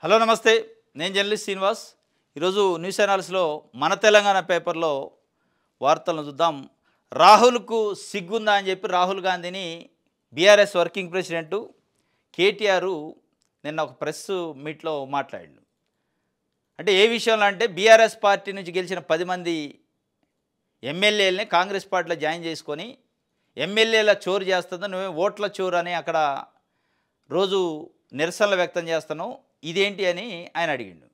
Hello నమస్తే, నేను journalist Srinivas. ఈరోజు న్యూస్ ఛానల్స్లో మన తెలంగాణ పేపర్లో వార్తలను చూద్దాం. రాహుల్కు సిగ్గుందా అని చెప్పి రాహుల్ గాంధీని బీఆర్ఎస్ వర్కింగ్ ప్రెసిడెంటు కేటీఆర్ నిన్న ఒక ప్రెస్ మీట్లో మాట్లాడాడు. అంటే ఏ విషయంలో అంటే బీఆర్ఎస్ పార్టీ నుంచి గెలిచిన 10 మంది ఎమ్మెల్యేలని కాంగ్రెస్ పార్టీలో జాయిన్ చేసుకొని ఎమ్మెల్యేల చోరు చేస్తుందో నువ్వే ఓట్ల చోరు అని అక్కడ రోజు నిరసనలు వ్యక్తం చేస్తున్నావు, ఇదేంటి అని ఆయన అడిగిండు.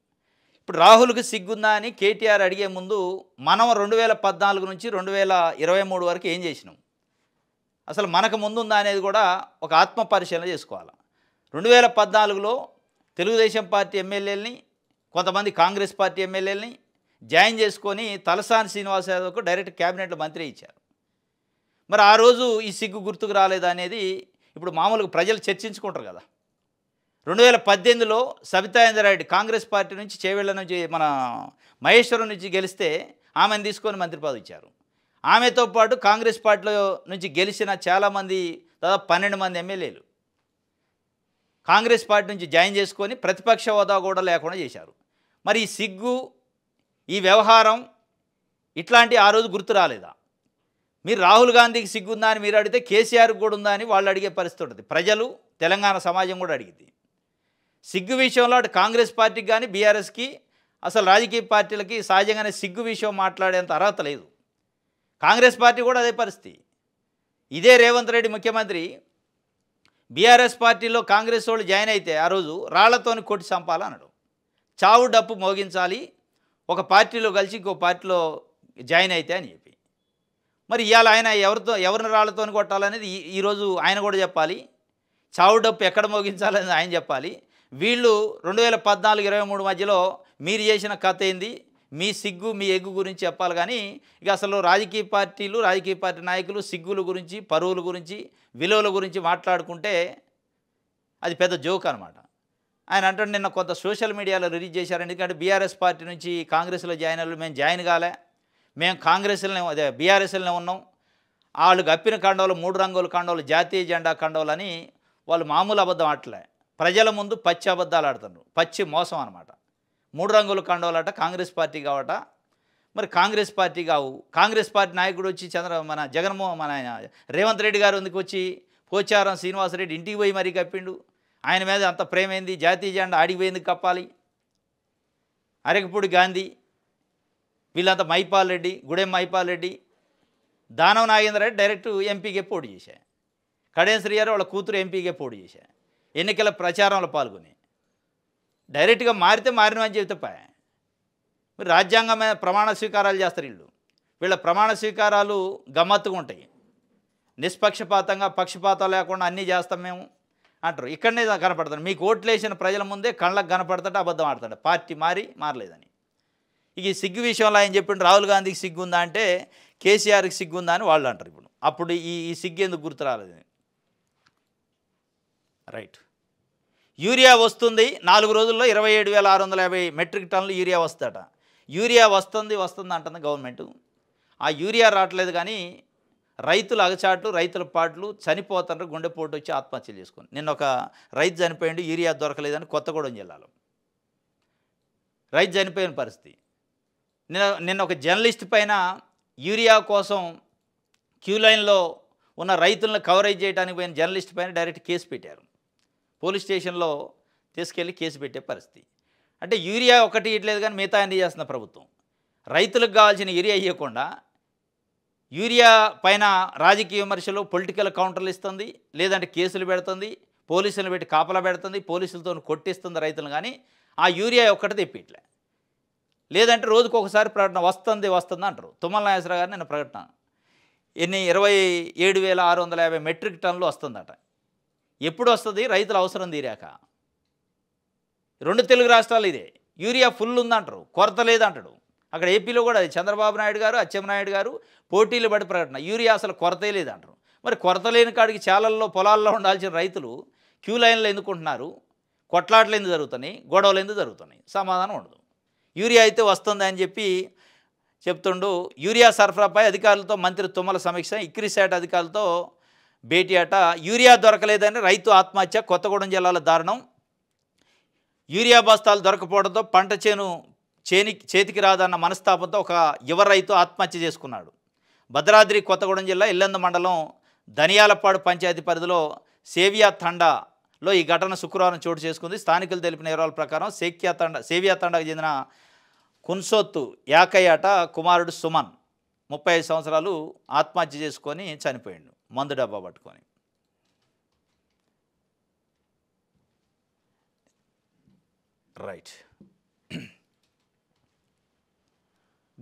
ఇప్పుడు రాహుల్కి సిగ్గుందా అని కేటీఆర్ అడిగే ముందు మనం 2014 నుంచి 2023 వరకు ఏం చేసినాం, అసలు మనకు ముందుందా అనేది కూడా ఒక ఆత్మ పరిశీలన చేసుకోవాలి. 2014లో తెలుగుదేశం పార్టీ ఎమ్మెల్యేలని కొంతమంది కాంగ్రెస్ పార్టీ ఎమ్మెల్యేలని జాయిన్ చేసుకొని తలసాని శ్రీనివాస్ యాదవ్కు డైరెక్ట్ క్యాబినెట్లో మంత్రి ఇచ్చారు. మరి ఆ రోజు ఈ సిగ్గు గుర్తుకు రాలేదా అనేది ఇప్పుడు మామూలుగా ప్రజలు చర్చించుకుంటారు కదా. 2018లో సబితా ఇంద్రారెడ్డి కాంగ్రెస్ పార్టీ నుంచి చేవెళ్ళ నుంచి మన మహేశ్వరం నుంచి గెలిస్తే ఆమెను తీసుకొని మంత్రి పదవి ఇచ్చారు. ఆమెతో పాటు కాంగ్రెస్ పార్టీలో నుంచి గెలిచిన చాలామంది దాదాపు 12 మంది ఎమ్మెల్యేలు కాంగ్రెస్ పార్టీ నుంచి జాయిన్ చేసుకొని ప్రతిపక్ష హోదా కూడా లేకుండా చేశారు. మరి ఈ సిగ్గు, ఈ వ్యవహారం ఇట్లాంటి ఆ రోజు గుర్తు రాలేదా? మీరు రాహుల్ గాంధీకి సిగ్గుందా అని మీరు అడిగితే కేసీఆర్కి కూడా ఉందా అని వాళ్ళు అడిగే పరిస్థితి ఉంటుంది. ప్రజలు, తెలంగాణ సమాజం కూడా అడిగింది. సిగ్గు విషయంలో అటు కాంగ్రెస్ పార్టీకి కానీ బీఆర్ఎస్కి అసలు రాజకీయ పార్టీలకి సహజంగానే సిగ్గు విషయం మాట్లాడేంత అర్హత లేదు. కాంగ్రెస్ పార్టీ కూడా అదే పరిస్థితి. ఇదే రేవంత్ రెడ్డి ముఖ్యమంత్రి బీఆర్ఎస్ పార్టీలో కాంగ్రెస్ వాళ్ళు జాయిన్ అయితే ఆ రోజు రాళ్లతోని కొట్టి చంపాలన్నాడు. చావు డప్పు మోగించాలి ఒక పార్టీలో కలిసి ఇంకో పార్టీలో జాయిన్ అయితే అని చెప్పి. మరి ఇవాళ ఆయన ఎవరిని రాళ్లతోని కొట్టాలనేది ఈరోజు ఆయన కూడా చెప్పాలి. చావు డప్పు ఎక్కడ మోగించాలనేది ఆయన చెప్పాలి. వీళ్ళు 2014-23 మధ్యలో మీరు చేసిన కథ ఏంది, మీ సిగ్గు మీ ఎగ్గు గురించి చెప్పాలి. కానీ ఇక అసలు రాజకీయ పార్టీలు, రాజకీయ పార్టీ నాయకులు సిగ్గుల గురించి, పరువుల గురించి, విలువల గురించి మాట్లాడుకుంటే అది పెద్ద జోక్ అనమాట. ఆయన అంటాడు, నిన్న కొంత సోషల్ మీడియాలో రిలీజ్ చేశారు. ఎందుకంటే బీఆర్ఎస్ పార్టీ నుంచి కాంగ్రెస్లో జాయిన్ అయ్యారు, మేము జాయిన్ కాలే, మేము కాంగ్రెస్లోనే అదే బీఆర్ఎస్లోనే ఉన్నాం. వాళ్ళు కప్పిన కండవలు 3 రంగుల కండవలు, జాతీయ జెండా కండవలు అని వాళ్ళు మామూలు అబద్ధం ఆటలే, ప్రజల ముందు పచ్చి అబద్ధాలు ఆడుతున్నారు. పచ్చి మోసం అనమాట. 3 రంగుల కండవలట కాంగ్రెస్ పార్టీ కావట. మరి కాంగ్రెస్ పార్టీ కావు. కాంగ్రెస్ పార్టీ నాయకుడు వచ్చి మన రేవంత్ రెడ్డి గారు ఎందుకు వచ్చి పోచారం శ్రీనివాసరెడ్డి ఇంటికి పోయి మరీ కప్పిండు. ఆయన మీద అంత ప్రేమ ఏంది? జాతీయ జెండా ఆడిపోయేందుకు కప్పాలి? అరకపూడి గాంధీ వీళ్ళంతా మైపాల్ రెడ్డి, గుడెం మైపాల్ రెడ్డి, దానం నాగేంద్ర రెడ్డి డైరెక్ట్ ఎంపీకే పోటీ చేశారు. కడెం శ్రీ గారు వాళ్ళ కూతురు ఎంపీకే పోటీ చేశారు. ఎన్నికల ప్రచారంలో పాల్గొని డైరెక్ట్గా మారినవని చెబితే మీరు రాజ్యాంగం మీద ప్రమాణ స్వీకారాలు చేస్తారు. వీళ్ళ ప్రమాణ స్వీకారాలు గమ్మత్తుగా ఉంటాయి. నిష్పక్షపాతంగా, పక్షపాతం లేకుండా అన్నీ చేస్తాం మేము అంటారు. ఇక్కడనే కనపడతాడు. మీకు ఓట్లు వేసిన ప్రజల ముందే కళ్ళకు కనపడతాడు, అబద్ధం ఆడతాడు పార్టీ మారలేదని. ఇక ఈ సిగ్గు విషయంలో ఆయన చెప్పిండు రాహుల్ గాంధీకి సిగ్గుందా అంటే కేసీఆర్కి సిగ్గుందా అని వాళ్ళు అంటారు. ఇప్పుడు అప్పుడు ఈ సిగ్గు ఎందుకు గుర్తు రాలేదు? రైట్, యూరియా వస్తుంది 4 రోజుల్లో 27,650 మెట్రిక్ టన్నులు యూరియా వస్తుందట. యూరియా వస్తుంది అంటుంది గవర్నమెంట్. ఆ యూరియా రావట్లేదు. కానీ రైతుల అగచాట్లు, రైతుల పాటలు చనిపోతున్నారు, గుండెపోటు వచ్చి ఆత్మహత్యలు చేసుకుని. నిన్న ఒక రైతు చనిపోయిండు, యూరియా దొరకలేదని కొత్తగూడెం జిల్లాలో రైతు చనిపోయిన పరిస్థితి. నిన్న ఒక జర్నలిస్ట్ పైన యూరియా కోసం క్యూ లైన్లో ఉన్న రైతులను కవరేజ్ చేయడానికి పోయిన జర్నలిస్ట్ పైన డైరెక్ట్ కేసు పెట్టారు. పోలీస్ స్టేషన్లో తీసుకెళ్ళి కేసు పెట్టే పరిస్థితి. అంటే యూరియా ఒకటి ఇట్లేదు కానీ మిగతా అన్ని చేస్తున్న ప్రభుత్వం. రైతులకు కావాల్సిన యూరియా ఇవ్వకుండా యూరియా పైన రాజకీయ విమర్శలు, పొలిటికల్ కౌంటర్లు ఇస్తుంది, లేదంటే కేసులు పెడుతుంది, పోలీసులు పెట్టి కాపలా పెడుతుంది, పోలీసులతో కొట్టిస్తుంది రైతులు. కానీ ఆ యూరియా ఒక్కటి తెప్పిట్లే. లేదంటే రోజుకు ఒకసారి ప్రకటన వస్తుంది అంటారు. తుమ్మల నాగేశ్వరరావు గారు నిన్న ప్రకటన 27,650 మెట్రిక్ టన్నులు వస్తుందట. ఎప్పుడు వస్తుంది? రైతుల అవసరం తీరాక. 2 తెలుగు రాష్ట్రాలు ఇదే యూరియా ఫుల్ ఉందంటారు, కొరత లేదంటాడు. అక్కడ ఏపీలో కూడా చంద్రబాబు నాయుడు గారు, అచ్చెన్నాయుడు గారు పోటీలు పడి ప్రకటన యూరియా అసలు కొరతే లేదంటారు. మరి కొరత లేని కాడికి చాలల్లో పొలాల్లో ఉండాల్సిన రైతులు క్యూ లైన్లో ఎందుకుంటున్నారు? కొట్లాటలు ఎందుకు జరుగుతున్నాయి? గొడవలు ఎందుకు జరుగుతున్నాయి? సమాధానం ఉండదు. యూరియా అయితే వస్తుంది అని చెప్పి చెప్తుండు. యూరియా సరఫరాపై అధికారులతో మంత్రి తుమ్మల సమీక్ష, ఇక్రిసాట్ అధికారులతో భేటీ అట. యూరియా దొరకలేదని రైతు ఆత్మహత్య, కొత్తగూడెం జిల్లాలో దారుణం. యూరియా బస్తాలు దొరకపోవడంతో పంట చేతికి రాదన్న మనస్తాపంతో ఒక యువ రైతు ఆత్మహత్య చేసుకున్నాడు. భద్రాద్రి కొత్తగూడెం జిల్లా ఇల్లందు మండలం ధనియాలపాడు పంచాయతీ పరిధిలో సేవియా తండాలో ఈ ఘటన శుక్రవారం చోటు చేసుకుంది. స్థానికులు తెలిపిన వివరాల ప్రకారం సేవియా తండాకు చెందిన కున్సోత్తు యాకయ్యాట కుమారుడు సుమన్ 35 సంవత్సరాలు ఆత్మహత్య చేసుకొని చనిపోయాడు మందు డబ్బా పట్టుకొని. రైట్.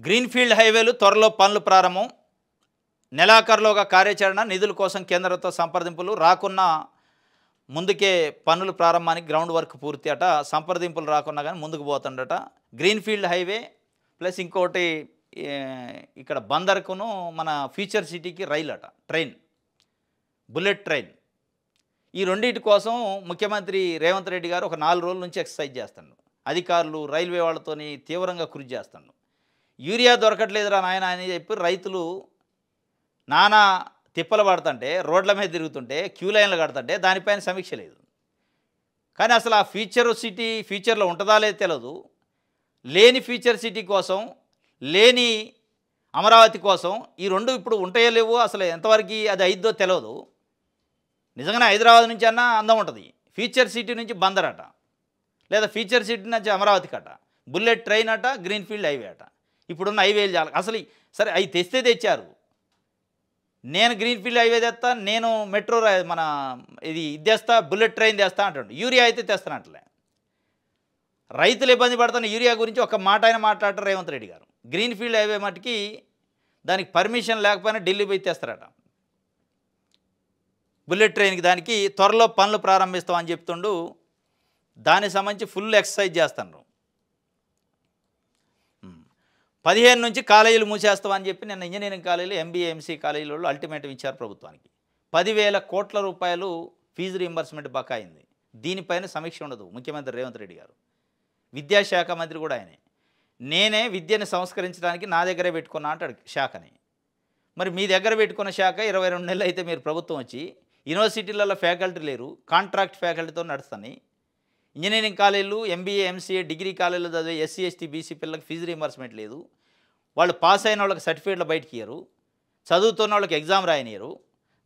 గ్రీన్ఫీల్డ్ హైవేలు త్వరలో పనులు ప్రారంభం. నెలాఖరులోగా కార్యాచరణ, నిధుల కోసం కేంద్రంతో సంప్రదింపులు. రాకున్న ముందుకే పనులు ప్రారంభానికి గ్రౌండ్ వర్క్ పూర్తి అట. సంప్రదింపులు రాకున్నా కానీ ముందుకు పోతుండట. గ్రీన్ఫీల్డ్ హైవే ప్లస్ ఇంకోటి ఇక్కడ బందర్కును మన ఫ్యూచర్ సిటీకి రైలు అట, ట్రైన్, బుల్లెట్ ట్రైన్. ఈ రెండింటి కోసం ముఖ్యమంత్రి రేవంత్ రెడ్డి గారు ఒక 4 రోజుల నుంచి ఎక్సర్సైజ్ చేస్తాడు. అధికారులు రైల్వే వాళ్ళతోని తీవ్రంగా కృషి చేస్తాడు. యూరియా దొరకట్లేదురా నాయన అని చెప్పి రైతులు నానా తిప్పలు పడుతుంటే, రోడ్ల మీద తిరుగుతుంటే, క్యూ లైన్లు కడుతుంటే దానిపైన సమీక్ష లేదు. కానీ అసలు ఆ ఫ్యూచర్లో ఉంటుందా లేదో తెలియదు. లేని ఫ్యూచర్ సిటీ కోసం, లేని అమరావతి కోసం ఈ రెండు ఇప్పుడు ఉంటాయో లేవో, అసలు ఎంతవరకు అది అయిద్దో తెలియదు. నిజంగానే హైదరాబాద్ నుంచి అన్నా అందం ఉంటుంది, ఫ్యూచర్ సిటీ నుంచి బందర్ అట, లేదా ఫ్యూచర్ సిటీ నుంచి అమరావతికి అట, బుల్లెట్ ట్రైన్ అట, గ్రీన్ఫీల్డ్ హైవే అట. ఇప్పుడున్న హైవేలు చాలా అసలు సరే అవి తెచ్చారు. నేను గ్రీన్ఫీల్డ్ హైవే తెస్తా, నేను మెట్రో మన ఇది తెస్తా, బుల్లెట్ ట్రైన్ తెస్తా అంటాడు. యూరియా అయితే తెస్తానట్లే. రైతులు ఇబ్బంది పడుతున్న యూరియా గురించి ఒక మాట అయినా మాట్లాడతారు రేవంత్ రెడ్డి గారు. గ్రీన్ఫీల్డ్ హైవే మటుకి దానికి పర్మిషన్ లేకపోయినా ఢిల్లీ పోయి తెస్తారట. బుల్లెట్ ట్రైన్కి దానికి త్వరలో పనులు ప్రారంభిస్తామని చెప్తుండు. దానికి సంబంధించి ఫుల్ ఎక్సర్సైజ్ చేస్తున్నారు. 15 నుంచి కాలేజీలు మూసేస్తామని చెప్పి నిన్న ఇంజనీరింగ్ కాలేజీలు, ఎంబీఏ, ఎంసీ కాలేజీలలో అల్టిమేటం ఇచ్చారు ప్రభుత్వానికి. 10,000 కోట్ల రూపాయలు ఫీజు రీయింబర్స్మెంట్ బకాయింది. దీనిపైన సమీక్ష ఉండదు ముఖ్యమంత్రి రేవంత్ రెడ్డి గారు. విద్యాశాఖ మంత్రి కూడా ఆయనే. నేనే విద్యను సంస్కరించడానికి నా దగ్గరే పెట్టుకున్నా అంటాడు శాఖని. మరి మీ దగ్గర పెట్టుకున్న శాఖ 22 నెలలు అయితే మీరు ప్రభుత్వం వచ్చి యూనివర్సిటీలలో ఫ్యాకల్టీ లేరు, కాంట్రాక్ట్ ఫ్యాకల్టీతో నడుస్తాయి. ఇంజనీరింగ్ కాలేజీలు, ఎంబీఏ, ఎంసీఏ, డిగ్రీ కాలేజీలు చదివే ఎస్సీ, ఎస్టీ, బీసీ పిల్లలకు ఫీజు రీయింబర్స్మెంట్ లేదు. వాళ్ళు పాస్ అయిన వాళ్ళకి సర్టిఫికేట్లు బయటికి ఇయ్యరు, చదువుతున్న వాళ్ళకి ఎగ్జామ్ రాయనియరు.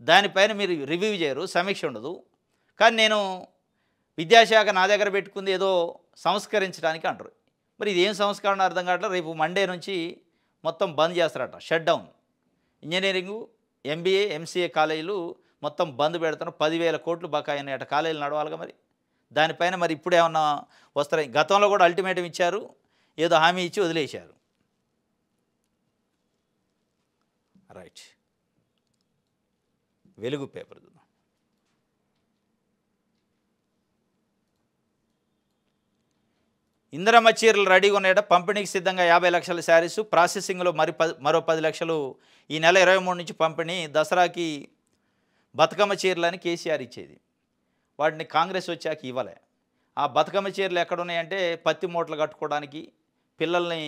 దానిపైన మీరు రివ్యూ చేయరు, సమీక్ష ఉండదు. కానీ నేను విద్యాశాఖ నా దగ్గర పెట్టుకుంది ఏదో సంస్కరించడానికి అంటారు. మరి ఇది ఏం సంస్కరణ అర్థం కావట్లేదు. రేపు మండే నుంచి మొత్తం బంద్ చేస్తారట, shut down. Engineering, MBA, MCA కాలేజీలు మొత్తం బంద్ పెడతాను. 10,000 కోట్లు బకాయి ఉన్నాయట. కాలేజీలు నడవాలిగా. మరి దానిపైన మరి ఇప్పుడు ఏమన్నా వస్తాయి? గతంలో కూడా అల్టిమేటం ఇచ్చారు, ఏదో హామీ ఇచ్చి వదిలేశారు. రైట్. వెలుగు పేపర్ చూద్దాం. ఇందిరమ్మ చీరలు రెడీగా ఉన్నాయట. పంపిణీకి సిద్ధంగా 50 లక్షల శారీస్, ప్రాసెసింగ్లో మరో 10 లక్షలు ఈ నెల 23 నుంచి పంపిణీ. దసరాకి బతుకమ్మ చీరలని కేసీఆర్ ఇచ్చేది, వాటిని కాంగ్రెస్ వచ్చాక ఇవ్వలే. ఆ బతుకమ్మ చీరలు ఎక్కడున్నాయంటే పత్తి మూటలు కట్టుకోవడానికి, పిల్లల్ని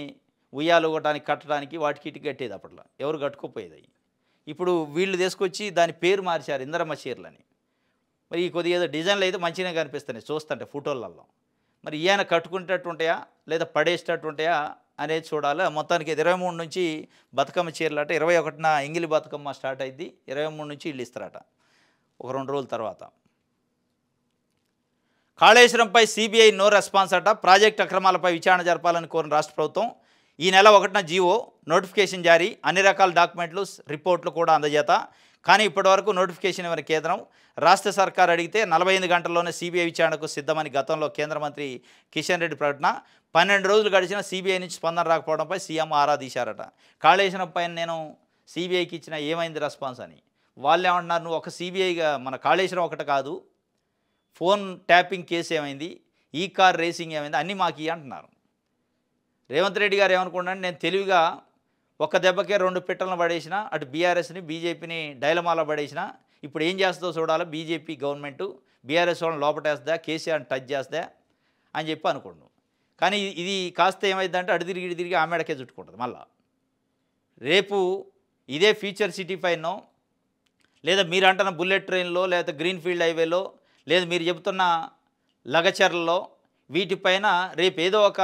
ఉయ్యాలు ఇవ్వడానికి, కట్టడానికి, వాటికి ఇటు కట్టేది. అప్పట్లో ఎవరు కట్టుకోపోయేది. ఇప్పుడు వీళ్ళు తీసుకొచ్చి దాని పేరు మార్చారు ఇందిరమ్మ చీరలని. మరి ఈ కొద్దిగా ఏదో డిజైన్లు అయితే మంచిగానే కనిపిస్తున్నాయి చూస్తుంటే ఫోటోలలో. మరి ఈయన కట్టుకునేటట్టు ఉంటాయా లేదా పడేసేటట్టు ఉంటాయా అనేది చూడాలి. మొత్తానికి 23 నుంచి బతుకమ్మ చీరలు అట. 21న ఎంగిలి బతుకమ్మ స్టార్ట్ అయింది. 23 నుంచి ఇల్లు ఇస్తారట ఒక 2 రోజుల తర్వాత. కాళేశ్వరంపై సిబిఐ నో రెస్పాన్స్ అట. ప్రాజెక్టు అక్రమాలపై విచారణ జరపాలని కోరిన రాష్ట్ర ప్రభుత్వం. ఈ నెల 1న జీవో నోటిఫికేషన్ జారీ, అన్ని రకాల డాక్యుమెంట్లు, రిపోర్ట్లు కూడా అందజేత. కానీ ఇప్పటివరకు నోటిఫికేషన్ ఇవ్వని కేంద్రం. రాష్ట్ర సర్కార్ అడిగితే 48 గంటల్లోనే సిబిఐ విచారణకు సిద్ధమని గతంలో కేంద్ర మంత్రి కిషన్ రెడ్డి ప్రకటన. 12 రోజులు గడిచిన సిబిఐ నుంచి స్పందన రాకపోవడంపై సీఎం ఆరా తీశారట. కాళేశ్వరం పైన నేను సిబిఐకి ఇచ్చిన ఏమైంది రెస్పాన్స్ అని. వాళ్ళు ఏమంటున్నారు, నువ్వు ఒక సిబిఐగా మన కాళేశ్వరం ఒకటి కాదు, ఫోన్ ట్యాపింగ్ కేసు ఏమైంది, ఈ కార్ రేసింగ్ ఏమైంది, అన్నీ మాకు అంటున్నారు. రేవంత్ రెడ్డి గారు ఏమనుకుంటున్నాడు, నేను తెలివిగా ఒక్క దెబ్బకే 2 పిట్టలను పడేసిన, అటు బీఆర్ఎస్ని బీజేపీని డైలమాలో పడేసిన. ఇప్పుడు ఏం చేస్తుందో చూడాలి బీజేపీ గవర్నమెంటు. బీఆర్ఎస్ వాళ్ళని లోపటేస్తా, కేసీఆర్ని టచ్ చేస్తా అని చెప్పి అనుకోండు. కానీ ఇది కాస్త ఏమైందంటే అటు తిరిగి ఆ మేడకే చుట్టుకుంటుంది. మళ్ళా రేపు ఇదే ఫ్యూచర్ సిటీ పైనో, లేదా మీరు అంటున్న బుల్లెట్ ట్రైన్లో, లేదా గ్రీన్ఫీల్డ్ హైవేలో, లేదా మీరు చెబుతున్న లగచర్లలో వీటిపైన రేపు ఏదో ఒక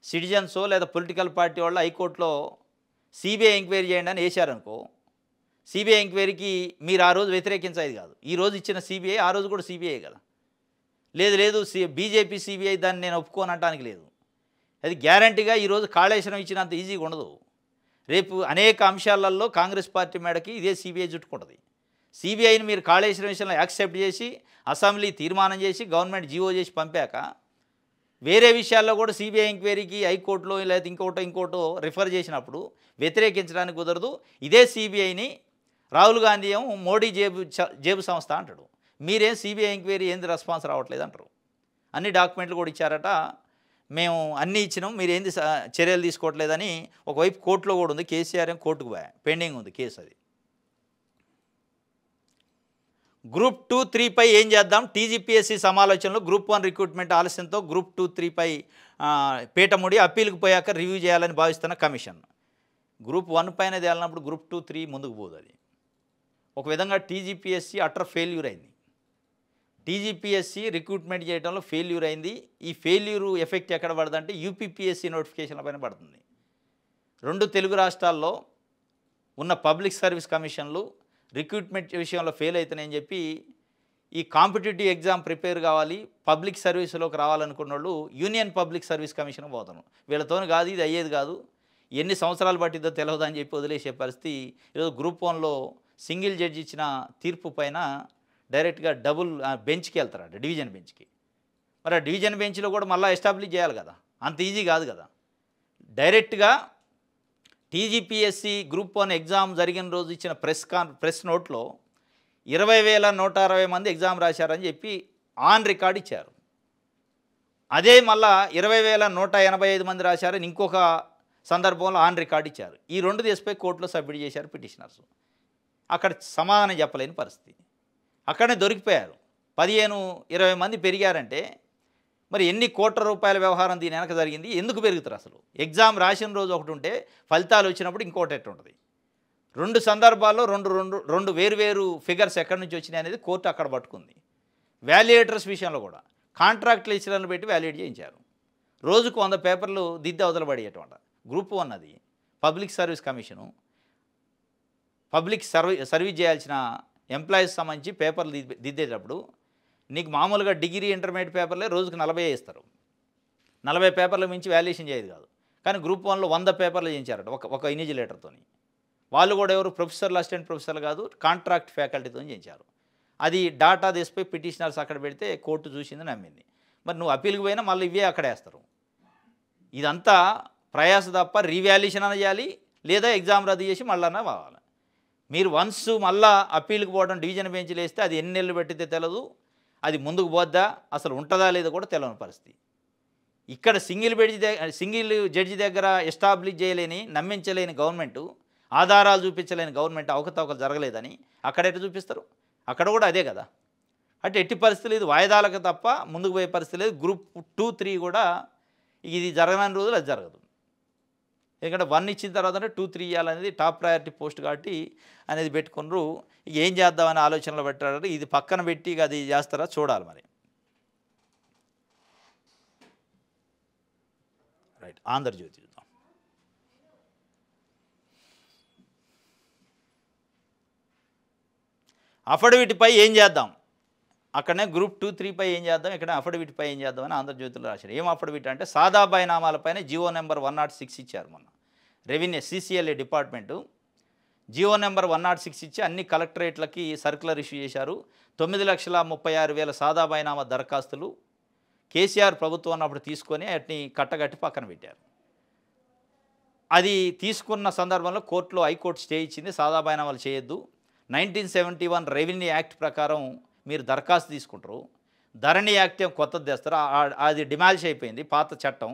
సిటిజన్సో లేదా పొలిటికల్ పార్టీ వాళ్ళు హైకోర్టులో సిబిఐ ఎంక్వైరీ చేయండి అని వేశారనుకో, సిబిఐ ఎంక్వైరీకి మీరు ఆ రోజు వ్యతిరేకించేది కాదు. ఈ రోజు ఇచ్చిన సిబిఐ ఆ రోజు కూడా సిబిఐ కదా. లేదు లేదు బీజేపీ సిబిఐ దాన్ని నేను ఒప్పుకోనటానికి లేదు. అది గ్యారంటీగా ఈరోజు కాళేశ్వరం ఇచ్చినంత ఈజీగా ఉండదు. రేపు అనేక అంశాలలో కాంగ్రెస్ పార్టీ మేడకి ఇదే సిబిఐ చుట్టుకుంటుంది. సిబిఐని మీరు కాళేశ్వరం విషయంలో యాక్సెప్ట్ చేసి అసెంబ్లీ తీర్మానం చేసి గవర్నమెంట్ జీవో చేసి పంపాక వేరే విషయాల్లో కూడా సిబిఐ ఎంక్వైరీకి హైకోర్టులో లేదా ఇంకోటో రిఫర్ చేసినప్పుడు వ్యతిరేకించడానికి కుదరదు. ఇదే సిబిఐని రాహుల్ గాంధీ ఏమో మోడీ జేబు సంస్థ అంటాడు. మీరేం సిబిఐ ఎంక్వైరీ ఏంది రెస్పాన్స్ రావట్లేదు అంటారు. అన్ని డాక్యుమెంట్లు కూడా ఇచ్చారట, మేము అన్నీ ఇచ్చినాం, మీరు ఏంది చర్యలు తీసుకోవట్లేదని ఒకవైపు కోర్టులో కూడా ఉంది. కేసీఆర్ ఏం కోర్టుకు పోయా, పెండింగ్ ఉంది కేసు. అది గ్రూప్ 2, 3పై ఏం చేద్దాం? టీజీపీఎస్సీ సమాలోచనలో గ్రూప్ 1 రిక్రూట్మెంట్ ఆలస్యంతో గ్రూప్ 2, 3పై పీఠముడి అప్పీల్కి పోయాక రివ్యూ చేయాలని భావిస్తున్న కమిషన్. గ్రూప్ 1 పైన తేలినప్పుడు గ్రూప్ 2, 3 ముందుకు పోదు. అది ఒక విధంగా టీజీపీఎస్సీ అటర్ ఫెయిల్యూర్ అయింది. టీజీపీఎస్సీ రిక్రూట్మెంట్ చేయడంలో ఫెయిల్యూర్ అయింది. ఈ ఫెయిల్యూరు ఎఫెక్ట్ ఎక్కడ పడుతుందంటే యూపీపీఎస్సీ నోటిఫికేషన్ల పైన పడుతుంది. 2 తెలుగు రాష్ట్రాల్లో ఉన్న పబ్లిక్ సర్వీస్ కమిషన్లు రిక్రూట్మెంట్ విషయంలో ఫెయిల్ అవుతున్నాయని చెప్పి ఈ కాంపిటేటివ్ ఎగ్జామ్ ప్రిపేర్ కావాలి, పబ్లిక్ సర్వీస్లోకి రావాలనుకున్న వాళ్ళు యూనియన్ పబ్లిక్ సర్వీస్ కమిషన్ పోతాను. వీళ్ళతో కాదు, ఇది అయ్యేది కాదు, ఎన్ని సంవత్సరాలు పట్టిద్దో తెలియదు అని చెప్పి వదిలేసే పరిస్థితి. ఈరోజు గ్రూప్ 1లో సింగిల్ జడ్జి ఇచ్చిన తీర్పు పైన డైరెక్ట్గా డబుల్ బెంచ్కి వెళ్తారట, డివిజన్ బెంచ్కి. మరి ఆ డివిజన్ బెంచ్లో కూడా మళ్ళీ ఎస్టాబ్లిష్ చేయాలి కదా, అంత ఈజీ కాదు కదా. డైరెక్ట్గా టీజీపీఎస్సీ గ్రూప్ 1 ఎగ్జామ్ జరిగిన రోజు ఇచ్చిన ప్రెస్ నోట్లో 20,160 మంది ఎగ్జామ్ రాశారని చెప్పి ఆన్ రికార్డ్ ఇచ్చారు. అదే మళ్ళా 20,185 మంది రాశారని ఇంకొక సందర్భంలో ఆన్ రికార్డ్ ఇచ్చారు. ఈ 2 తీసుకుపోయి కోర్టులో సబ్మిట్ చేశారు పిటిషనర్స్. అక్కడ సమాధానం చెప్పలేని పరిస్థితి, అక్కడనే దొరికిపోయారు. 15-20 మంది పెరిగారంటే మరి ఎన్ని కోట్ల రూపాయల వ్యవహారం దీని వెనక జరిగింది, ఎందుకు పెరుగుతారు అసలు? ఎగ్జామ్ రాసిన రోజు ఒకటి ఉంటే ఫలితాలు వచ్చినప్పుడు ఇంకోటి ఎట్టు ఉంటుంది. 2 సందర్భాల్లో రెండు వేరు ఫిగర్స్ ఎక్కడి నుంచి వచ్చినాయి అనేది కోర్టు అక్కడ పట్టుకుంది. వాల్యుయేటర్స్ విషయంలో కూడా కాంట్రాక్ట్ లెక్చరర్లను పెట్టి వాల్యుయేట్ చేయించారు. రోజుకు 100 పేపర్లు దిద్ది అవతలబడేటువంటి గ్రూప్ 1 అది public service commission. Public service చేయాల్సిన ఎంప్లాయీస్ సంబంధించి పేపర్లు దిద్దేటప్పుడు నీకు మామూలుగా డిగ్రీ ఇంటర్మీడియట్ పేపర్లే రోజుకు 40 ఇస్తారు. 40 పేపర్ల మించి వాల్యుయేషన్ చేయదు కాదు. కానీ గ్రూప్ 1లో 100 పేపర్లు చేయించారట ఒక ఇన్విజిలేటర్తో. వాళ్ళు కూడా ఎవరు ప్రొఫెసర్లు, అసిస్టెంట్ ప్రొఫెసర్లు కాదు, కాంట్రాక్ట్ ఫ్యాకల్టీతో చేయించారు. అది డాటా తీసిపోయి పిటిషనర్స్ అక్కడ పెడితే కోర్టు చూసింది, నమ్మింది. మరి నువ్వు అప్పీల్కి పోయినా మళ్ళీ ఇవే అక్కడ వేస్తారు. ఇదంతా ప్రయాస తప్ప రీవాల్యుయేషన్ అని చేయాలి, లేదా ఎగ్జామ్ రద్దు చేసి మళ్ళీ కావాలి. మీరు వన్స్ మళ్ళా అప్పీల్కి పోవడం డివిజన్ బెంచ్లు వేస్తే అది ఎన్ని నెలలు పెట్టితే తెలియదు, అది ముందుకు పోద్దా అసలు ఉంటుందా లేదో కూడా తెలియని పరిస్థితి. ఇక్కడ సింగిల్ జడ్జి దగ్గర ఎస్టాబ్లిష్ చేయలేని, నమ్మించలేని గవర్నమెంటు, ఆధారాలు చూపించలేని గవర్నమెంట్ అవకతవకలు జరగలేదని అక్కడ ఎట్లా చూపిస్తారు? అక్కడ కూడా అదే కదా. అంటే ఎట్టి పరిస్థితి లేదు, వాయిదాలకు తప్ప ముందుకు పోయే పరిస్థితి లేదు. గ్రూప్ 2, 3 కూడా ఇది జరగని రోజులు అది జరగదు. ఎందుకంటే 1 ఇచ్చిన తర్వాత 2, 3 ఇవ్వాలనేది టాప్ ప్రయారిటీ పోస్ట్ కాబట్టి అనేది పెట్టుకున్నారు. ఏం చేద్దామని ఆలోచనలో పెట్టారు. ఇది పక్కన పెట్టి అది చేస్తారా చూడాలి మరి. రైట్, ఆంధ్రజ్యోతి చూద్దాం. అఫిడవిట్పై ఏం చేద్దాం, అక్కడనే గ్రూప్ 2, 3పై ఏం చేద్దాం, ఇక్కడ అఫిడవిట్పై ఏం చేద్దామని ఆంధ్రజ్యోతిలో రాశారు. ఏం అఫిడవిట్ అంటే సాదా బైనామాలపైన జీవో నెంబర్ 106 ఇచ్చారు. మొన్న revenue CCLA department GO number 106 ఇచ్చి అన్ని కలెక్టరేట్లకి సర్క్యులర్ ఇష్యూ చేశారు. 9,36,000 సాదా బైనామా దరఖాస్తులు కేసీఆర్ ప్రభుత్వం అన్నప్పుడు తీసుకొని వాటిని కట్టగట్టి పక్కన పెట్టారు. అది తీసుకున్న సందర్భంలో కోర్టులో హైకోర్టు స్టే ఇచ్చింది, సాదా బైనామాలు చేయొద్దు. 1971 రెవెన్యూ యాక్ట్ ప్రకారం మీరు దరఖాస్తు తీసుకుంటారు, ధరణి యాక్ట్ కొత్తది తెస్తారు, అది డిమాలిష్ అయిపోయింది పాత చట్టం.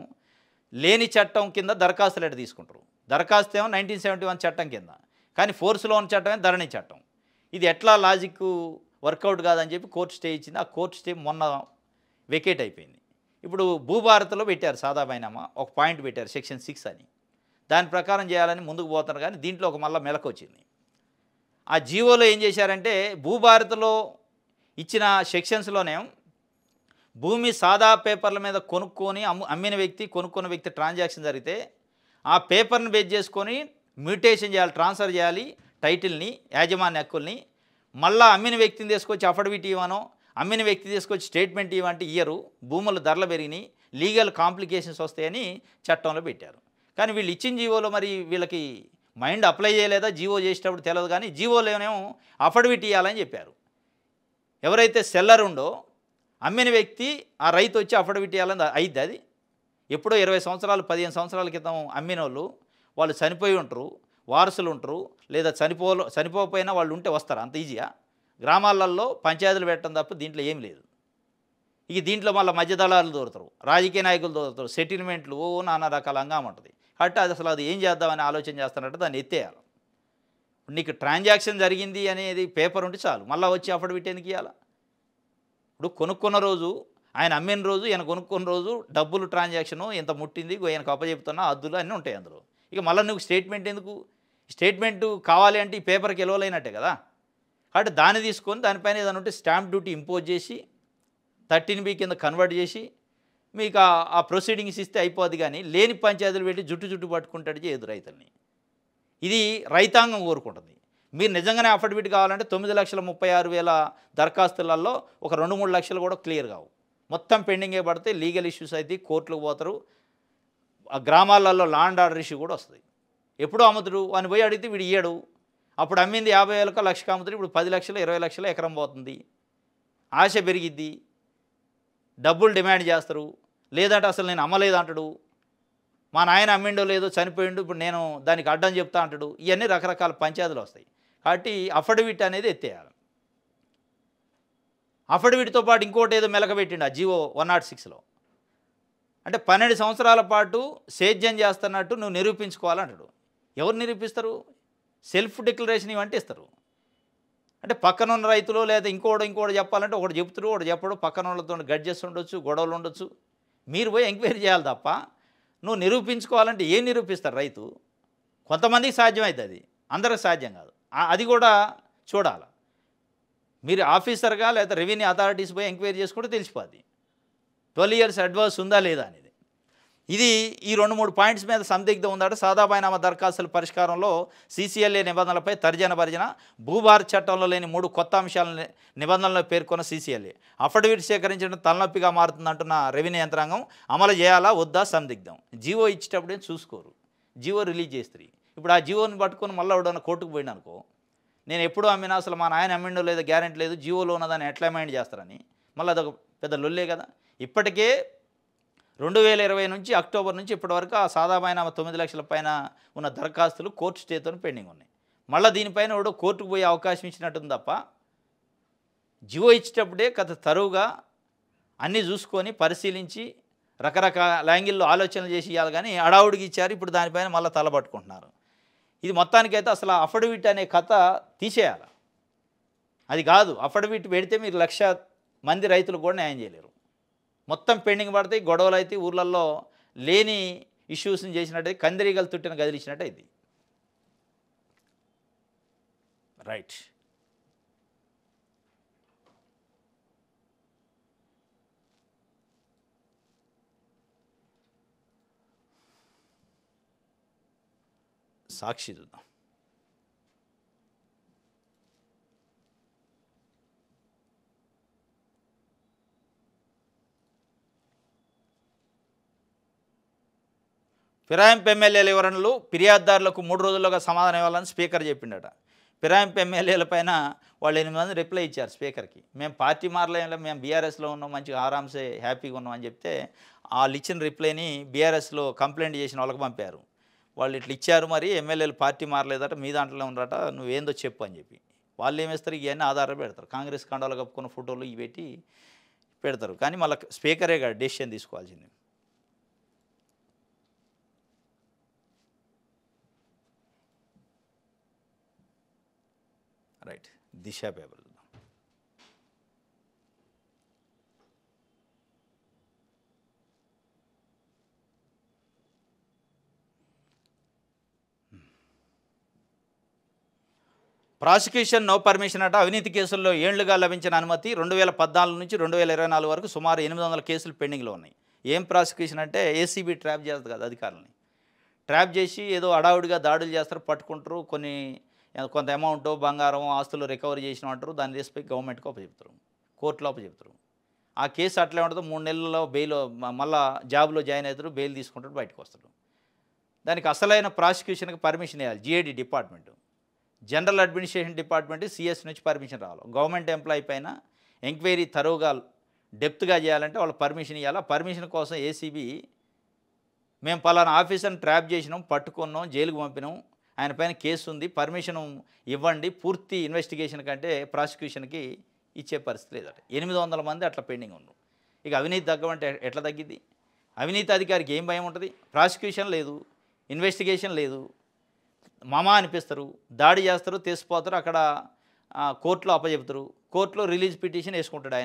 లేని చట్టం కింద దరఖాస్తు లెటర్ తీసుకుంటారు. దరఖాస్తు ఏమో 1971 చట్టం కింద, కానీ ఫోర్స్లో ఉన్న చట్టమే ధరణి చట్టం. ఇది ఎట్లా లాజిక్ వర్కౌట్ కాదని చెప్పి కోర్టు స్టే ఇచ్చింది. ఆ కోర్టు స్టే మొన్న వెకేట్ అయిపోయింది. ఇప్పుడు భూభారత్లో పెట్టారు సాదా బైనామా, ఒక పాయింట్ పెట్టారు సెక్షన్ 6 అని, దాని ప్రకారం చేయాలని ముందుకు పోతున్నారు. కానీ దీంట్లో ఒక మళ్ళీ మెలకు వచ్చింది. ఆ జీవోలో ఏం చేశారంటే భూభారత్లో ఇచ్చిన సెక్షన్స్లోనే భూమి సాదా పేపర్ల మీద కొనుక్కొని అమ్మిన వ్యక్తి కొనుక్కున్న వ్యక్తి ట్రాన్సాక్షన్ జరిగితే ఆ పేపర్ని బేస్ చేసుకొని మ్యూటేషన్ చేయాలి, ట్రాన్స్ఫర్ చేయాలి టైటిల్ని, యాజమాన్య హక్కుల్ని. మళ్ళీ అమ్మిన వ్యక్తిని తీసుకొచ్చి అఫిడవిట్ ఇవ్వనో, అమ్మిన వ్యక్తి తీసుకొచ్చి స్టేట్మెంట్ ఇవ్వంటే ఇయ్యరు. భూముల ధరలు పెరిగినాయి, లీగల్ కాంప్లికేషన్స్ వస్తాయని చట్టంలో పెట్టారు. కానీ వీళ్ళు ఇచ్చిన జీవోలో మరి వీళ్ళకి మైండ్ అప్లై చేయలేదా, జీవో చేసేటప్పుడు తెలియదు. కానీ జీవోలోనేమో అఫిడవిట్ ఇవ్వాలని చెప్పారు. ఎవరైతే సెల్లర్ ఉండో అమ్మిన వ్యక్తి ఆ రైతు వచ్చి అఫిడవిట్ ఇవ్వాలని అయిద్ది. అది ఎప్పుడో 20 సంవత్సరాలు 15 సంవత్సరాల క్రితం అమ్మిన వాళ్ళు చనిపోయి ఉంటారు, వారసులు ఉంటారు, లేదా చనిపోకపోయినా వాళ్ళు ఉంటే వస్తారు. అంత ఈజీగా గ్రామాలలో పంచాయతీలు పెట్టడం తప్ప దీంట్లో ఏం లేదు. ఇక దీంట్లో మళ్ళీ మధ్యదళాలు దొరుకుతారు, రాజకీయ నాయకులు దొరుకుతారు, సెటిల్మెంట్లు నానా రకాల హంగామా ఉంటుంది. కాబట్టి అది ఏం చేద్దామని ఆలోచన చేస్తున్నట్టు దాన్ని ఎత్తేయాలి. నీకు ట్రాన్సాక్షన్ జరిగింది అనేది పేపర్ ఉంటే చాలు, మళ్ళీ వచ్చి అఫిడవిట్ ఎందుకు ఇవ్వాలి? ఇప్పుడు కొనుక్కున్న రోజు, ఆయన అమ్మిన రోజు, ఈయన కొనుక్కున్న రోజు డబ్బులు ట్రాన్సాక్షను ఎంత ముట్టింది, ఈయనకు అప్పచెప్తున్నా అద్దులు అన్నీ ఉంటాయి అందులో. ఇక మళ్ళీ నువ్వు స్టేట్మెంట్ ఎందుకు? స్టేట్మెంటు కావాలి అంటే ఈ పేపర్కి ఎలవలైనట్టే కదా. కాబట్టి దాన్ని తీసుకొని దానిపైన ఏదైనా ఉంటే స్టాంప్ డ్యూటీ ఇంపోజ్ చేసి 13B కింద కన్వర్ట్ చేసి మీకు ఆ ప్రొసీడింగ్స్ ఇస్తే అయిపోద్ది. కానీ లేని పంచాయతీలు పెట్టి జుట్టు పట్టుకుంటాడు చేయదు రైతుల్ని. ఇది రైతాంగం కోరుకుంటుంది. మీరు నిజంగానే అఫిడవిట్ కావాలంటే 9,36,000 దరఖాస్తులలో ఒక 2-3 లక్షలు కూడా క్లియర్ కావు. మొత్తం పెండింగే పడితే లీగల్ ఇష్యూస్ అయితే కోర్టులకు పోతారు. ఆ గ్రామాలలో లా అండ్ ఆర్డర్ ఇష్యూ కూడా వస్తుంది. ఎప్పుడో అమ్ముతుడు అని పోయి అడిగితే వీడు ఇయ్యడు. అప్పుడు అమ్మింది 50,000 లక్షకు అమ్ముతుడు, ఇప్పుడు 10 లక్షలు 20 లక్షలు ఎకరం పోతుంది. ఆశ పెరిగిద్ది, డబ్బులు డిమాండ్ చేస్తారు. లేదంటే అసలు నేను అమ్మలేదు అంటాడు, మా నాయన అమ్మిండో లేదో చనిపోయిండు, ఇప్పుడు నేను దానికి అడ్డం చెప్తా అంటాడు. ఇవన్నీ రకరకాల పంచాయతీలు వస్తాయి. కాబట్టి అఫిడవిట్ అనేది ఎత్తేయాలి. అఫిడవిట్తో పాటు ఇంకోటి ఏదో మెలకబెట్టిండు ఆ జీవో 106లో. అంటే 12 సంవత్సరాల పాటు సేద్యం చేస్తున్నట్టు నువ్వు నిరూపించుకోవాలంటాడు. ఎవరు నిరూపిస్తారు? సెల్ఫ్ డిక్లరేషన్ ఇవంటే ఇస్తారు. అంటే పక్కన ఉన్న రైతులు లేదా ఇంకోటి చెప్పాలంటే ఒకటి చెప్తారు, ఒకటి చెప్పడు. పక్కన వాళ్ళతో గడ్జెస్ ఉండొచ్చు, గొడవలు ఉండొచ్చు. మీరు పోయి ఎంక్వైరీ చేయాలి తప్ప నువ్వు నిరూపించుకోవాలంటే ఏం నిరూపిస్తారు రైతు? కొంతమందికి సాధ్యమవుతుంది, అందరికి సాధ్యం కాదు. అది కూడా చూడాలి. మీరు ఆఫీసర్గా లేదా రెవెన్యూ అథారిటీస్ పోయి ఎంక్వైరీ చేసుకుంటే తెలిసిపోద్ది 12 years అడ్వాన్స్ ఉందా లేదా అనేది. ఇది ఈ 2-3 పాయింట్స్ మీద సందిగ్ధం ఉందట. సాదాబాయినామా దరఖాస్తుల పరిష్కారంలో CCLA నిబంధనలపై తర్జన భర్జన. భూభారత చట్టంలో లేని 3 కొత్త అంశాల నిబంధనలను పేర్కొన్న CCLA అఫిడవిట్ సేకరించడం తలనొప్పిగా మారుతుందంటున్న రెవెన్యూ యంత్రాంగం. అమలు చేయాలా వద్దా సందిగ్ధం. జీవో ఇచ్చేటప్పుడే చూసుకోరు, జీవో రిలీజ్ చేస్తారు. ఇప్పుడు ఆ జీవోని పట్టుకొని మళ్ళీ ఎవడన్నా కోర్టుకు పోయినా అనుకో, నేను ఎప్పుడూ అమ్మినా అసలు మా నాయన అమ్మిండో లేదో గ్యారెంటీ లేదు, జీవోలో ఉన్నదాన్ని ఎట్లా అమైండ్ చేస్తారని మళ్ళీ అదొక పెద్ద లొల్లే కదా. ఇప్పటికే 2020 నుంచి అక్టోబర్ నుంచి ఇప్పటివరకు ఆ సాదాబాయినామా 9 లక్షల పైన ఉన్న దరఖాస్తులు కోర్టు స్టేతో పెండింగ్ ఉన్నాయి. మళ్ళీ దీనిపైన ఎవడో కోర్టుకు పోయే అవకాశం ఇచ్చినట్టుంది తప్ప జీవో ఇచ్చేటప్పుడే తరువుగా అన్నీ చూసుకొని పరిశీలించి రకరకాల యాంగిల్లో ఆలోచనలు చేసి ఇవ్వాలి. కానీ అడావుడికి ఇచ్చారు, ఇప్పుడు దానిపైన మళ్ళీ తలబట్టుకుంటున్నారు. ఇది మొత్తానికైతే అసలు అఫిడవిట్ అనే కథ తీసేయాలి. అది కాదు, అఫిడవిట్ పెడితే మీరు 1,00,000 మంది రైతులు కూడా న్యాయం చేయలేరు. మొత్తం పెండింగ్ పడతాయి, గొడవలు అయితే ఊర్లలో లేని ఇష్యూస్ని చేసినట్టయితే కందిరీగలు తుట్టిన గదిలిచ్చినట్టు ఇది. రైట్. సాక్షి చూద్దాం. ఫిరాయింపు ఎమ్మెల్యేల వివరణలు ఫిర్యాదుదారులకు 3 రోజుల్లోగా సమాధానం ఇవ్వాలని స్పీకర్ చెప్పిండట. ఫిరాయింపు ఎమ్మెల్యేల పైన వాళ్ళు 8 మంది రిప్లై ఇచ్చారు స్పీకర్కి. మేము పార్టీ మారలేంలో, మేము బీఆర్ఎస్లో ఉన్నాం, మంచిగా ఆరామ్సే హ్యాపీగా ఉన్నాం అని చెప్తే వాళ్ళు ఇచ్చిన రిప్లైని బీఆర్ఎస్లో కంప్లైంట్ చేసిన వాళ్ళకి పంపారు. వాళ్ళు ఇట్లా ఇచ్చారు, మరి ఎమ్మెల్యేలు పార్టీ మారలేదట, మీ దాంట్లో ఉండట, నువ్వేందో చెప్పు అని చెప్పి. వాళ్ళు ఏమేస్తారు, ఇవన్నీ ఆధారాలు పెడతారు. కాంగ్రెస్ కండాలు కప్పుకున్న ఫోటోలు ఇవి పెట్టి పెడతారు. కానీ మళ్ళీ స్పీకరే కాదు డెసిషన్ తీసుకోవాల్సింది. రైట్. దిశ పేపర్ చూద్దాం. ప్రాసిక్యూషన్ నో పర్మిషన్ అట. అవినీతి కేసుల్లో ఏళ్లుగా లభించిన అనుమతి 2014 నుంచి 2024 వరకు సుమారు 800 కేసులు పెండింగ్లో ఉన్నాయి. ఏం ప్రాసిక్యూషన్ అంటే ఏసీబీ ట్రాప్ చేస్తుంది కదా అధికారులని. ట్రాప్ చేసి ఏదో హడావుడిగా దాడులు చేస్తారు, పట్టుకుంటారు, కొంత అమౌంట్ బంగారం ఆస్తులు రికవరీ చేసిన అంటారు, దాన్ని తీసుకుపోయి గవర్నమెంట్కి అప్పచెప్తారు, కోర్టులో అప్పచెప్తారు. ఆ కేసు అట్లే ఉంటుంది, 3 నెలల్లో బెయిల్, మళ్ళీ జాబ్లో జాయిన్ అవుతారు, బెయిల్ తీసుకుంటారు, బయటకు వస్తారు. దానికి అసలైన ప్రాసిక్యూషన్కి పర్మిషన్ ఇవ్వాలి GAD department, general administration department, CS నుంచి పర్మిషన్ రావాలి. గవర్నమెంట్ ఎంప్లాయీ పైన ఎంక్వైరీ తరువుగా డెప్త్గా చేయాలంటే వాళ్ళు పర్మిషన్ ఇవ్వాలి. ఆ పర్మిషన్ కోసం ఏసీబీ మేము పలానా ఆఫీసర్ని ట్రాప్ చేసినాం, పట్టుకున్నాం, జైలుకు పంపినాం, ఆయన పైన కేసు ఉంది, పర్మిషన్ ఇవ్వండి, పూర్తి ఇన్వెస్టిగేషన్ కంటే ప్రాసిక్యూషన్కి ఇచ్చే పరిస్థితి లేదట. 800 మంది అట్లా పెండింగ్ ఉన్నారు. ఇక అవినీతి తగ్గమంటే ఎట్లా తగ్గిద్ది? అవినీతి అధికారికి ఏం భయం ఉంటుంది? ప్రాసిక్యూషన్ లేదు, ఇన్వెస్టిగేషన్ లేదు, మామా అనిపిస్తారు, దాడి చేస్తారు, తీసిపోతారు, అక్కడ కోర్టులో అప్పచెప్తారు, కోర్టులో రిలీజ్ పిటిషన్ వేసుకుంటాడు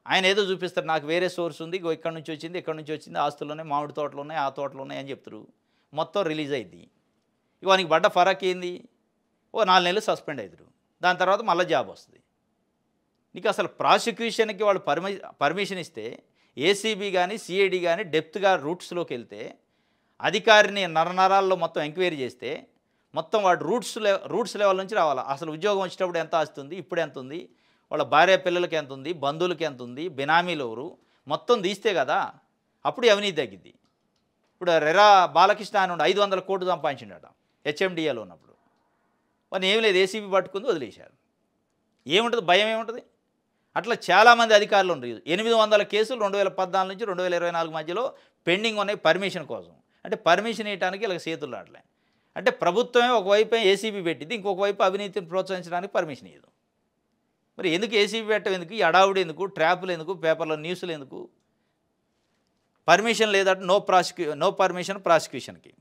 ఆయన ఏదో చూపిస్తారు, నాకు వేరే సోర్స్ ఉంది, ఇక్కడ నుంచి వచ్చింది, ఇక్కడ నుంచి వచ్చింది, ఆస్తుల్లోనే మామిడి తోటలు ఉన్నాయి, ఆ తోటలు ఉన్నాయి అని చెప్తారు, మొత్తం రిలీజ్ అయింది. ఇక వానికి పడ్డ ఫరక్ ఏంది? ఓ 4 నెలలు సస్పెండ్ అవుతారు, దాని తర్వాత మళ్ళీ జాబ్ వస్తుంది. నీకు అసలు ప్రాసిక్యూషన్కి వాళ్ళు పర్మిషన్ ఇస్తే ఏసీబీ కానీ సిఐడి కానీ డెప్త్గా రూట్స్లోకి వెళ్తే అధికారిని నరనరాల్లో మొత్తం ఎంక్వైరీ చేస్తే మొత్తం వాడు రూట్స్ లెవెల్ నుంచి రావాలి. అసలు ఉద్యోగం వచ్చేటప్పుడు ఎంత ఆస్తుంది, ఇప్పుడు ఎంత ఉంది, వాళ్ళ భార్య పిల్లలకి ఎంత ఉంది, బంధువులకి ఎంత ఉంది, బినామీలు ఎవరు, మొత్తం తీస్తే కదా అప్పుడు అవినీతి తగ్గిద్ది. ఇప్పుడు రెరా బాలకృష్ణ అని 500 కోట్లు సంపాదించిండట హెచ్ఎండిఏలో ఉన్నప్పుడు. వాడిని ఏం లేదు, ఏసీబీ పట్టుకుంది, వదిలేశారు. ఏముంటుంది? భయం ఏముంటుంది? అట్లా చాలామంది అధికారులు ఉన్నారు. 800 కేసులు 2014 నుంచి 2024 మధ్యలో పెండింగ్ ఉన్నాయి పర్మిషన్ కోసం. అంటే పర్మిషన్ ఇవ్వడానికి ఇలా చేతులు ఆడలే. అంటే ప్రభుత్వమే ఒకవైపు ఏసీబీ పెట్టింది, ఇంకొక వైపు అవినీతిని ప్రోత్సహించడానికి పర్మిషన్ ఇవ్వదు. మరి ఎందుకు ఏసీబీ పెట్టడం ఎందుకు? ఈ అడావుడు ఎందుకు? ట్రాపులు ఎందుకు? పేపర్లో న్యూస్లు ఎందుకు? పర్మిషన్ లేదట, నో పర్మిషన్ ప్రాసిక్యూషన్కి.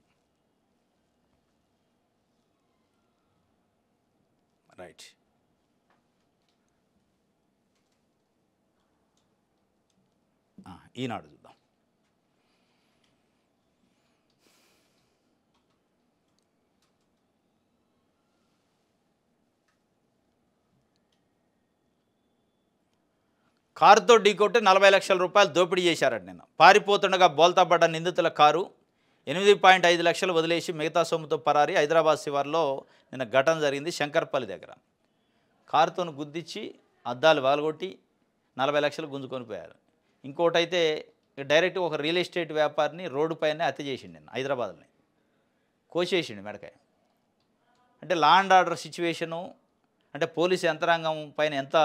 రైట్. ఈనాడు చూద్దాం. కారుతో ఢీకొట్టి 40 లక్షల రూపాయలు దోపిడీ చేశారట నిన్న. పారిపోతుండగా బోల్తాపడ్డ నిందితుల కారు 8.5 లక్షలు వదిలేసి మిగతా సొమ్ముతో పరారి. హైదరాబాద్ శివార్లో నిన్న ఘటన జరిగింది, శంకర్పల్లి దగ్గర. కారుతో గుద్దిచ్చి అద్దాలు వాలగొట్టి 40 లక్షలు గుంజుకొని పోయారు. ఇంకోటైతే డైరెక్ట్ ఒక రియల్ ఎస్టేట్ వ్యాపారిని రోడ్డు పైనే హత్య చేసిండు నిన్న హైదరాబాద్ని, కోసేసిండు మెడకాయ. అంటే లా అండ్ ఆర్డర్ సిచ్యువేషను, అంటే పోలీసు యంత్రాంగం పైన ఎంత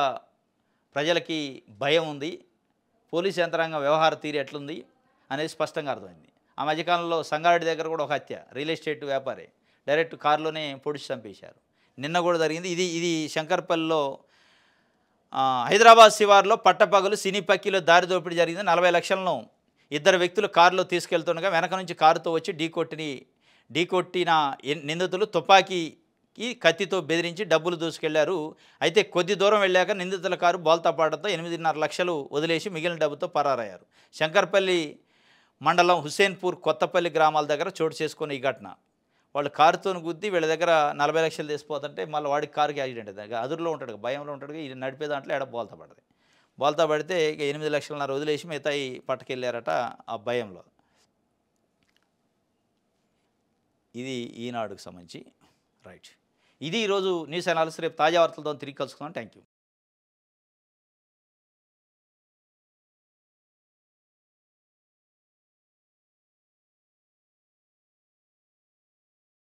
ప్రజలకి భయం ఉంది, పోలీసు యంత్రాంగం వ్యవహార తీరు ఎట్లుంది అనేది స్పష్టంగా అర్థమైంది. ఆ మధ్యకాలంలో సంగారెడ్డి దగ్గర కూడా ఒక హత్య, రియల్ ఎస్టేట్ వ్యాపారి డైరెక్ట్ కారులోనే పొడిచి చంపేశారు. నిన్న కూడా జరిగింది. ఇది శంకర్పల్లిలో హైదరాబాద్ శివార్లో పట్టపగలు సినీ పక్కీలో దారి దోపిడీ జరిగింది. 40 లక్షలను 2 వ్యక్తులు కారులో తీసుకెళ్తుండగా వెనక నుంచి కారుతో వచ్చి ఢీకొట్టిన నిందితులు తుపాకీకి కత్తితో బెదిరించి డబ్బులు దూసుకెళ్లారు. అయితే కొద్ది దూరం వెళ్ళాక నిందితుల కారు బోల్తాపాటతో 8.5 లక్షలు వదిలేసి మిగిలిన డబ్బుతో పరారయ్యారు. శంకర్పల్లి మండలం హుస్సేన్పూర్ కొత్తపల్లి గ్రామాల దగ్గర చోటు చేసుకున్న ఈ ఘటన. వాళ్ళు కారుతో గుద్ది వీళ్ళ దగ్గర 40 లక్షలు తీసిపోతుంటే మళ్ళీ వాడికి కారుకి యాక్సిడెంట్ అవుతుంది. అదురులో ఉంటాడు, భయంలో ఉంటాడు, ఇది నడిపే దాంట్లో ఎడ బోల్తా పడుతుంది. బోల్తా పడితే ఇక 8 లక్షలన్నర వదిలేసి మిగతాయి పట్టుకెళ్ళారట ఆ భయంలో. ఇది ఈనాడుకు సంబంధించి. రైట్. ఇది ఈరోజు న్యూస్ అనాలిసిస్. రేపు తాజా వార్తలతో తిరిగి కలుసుకుందాం. Thank you.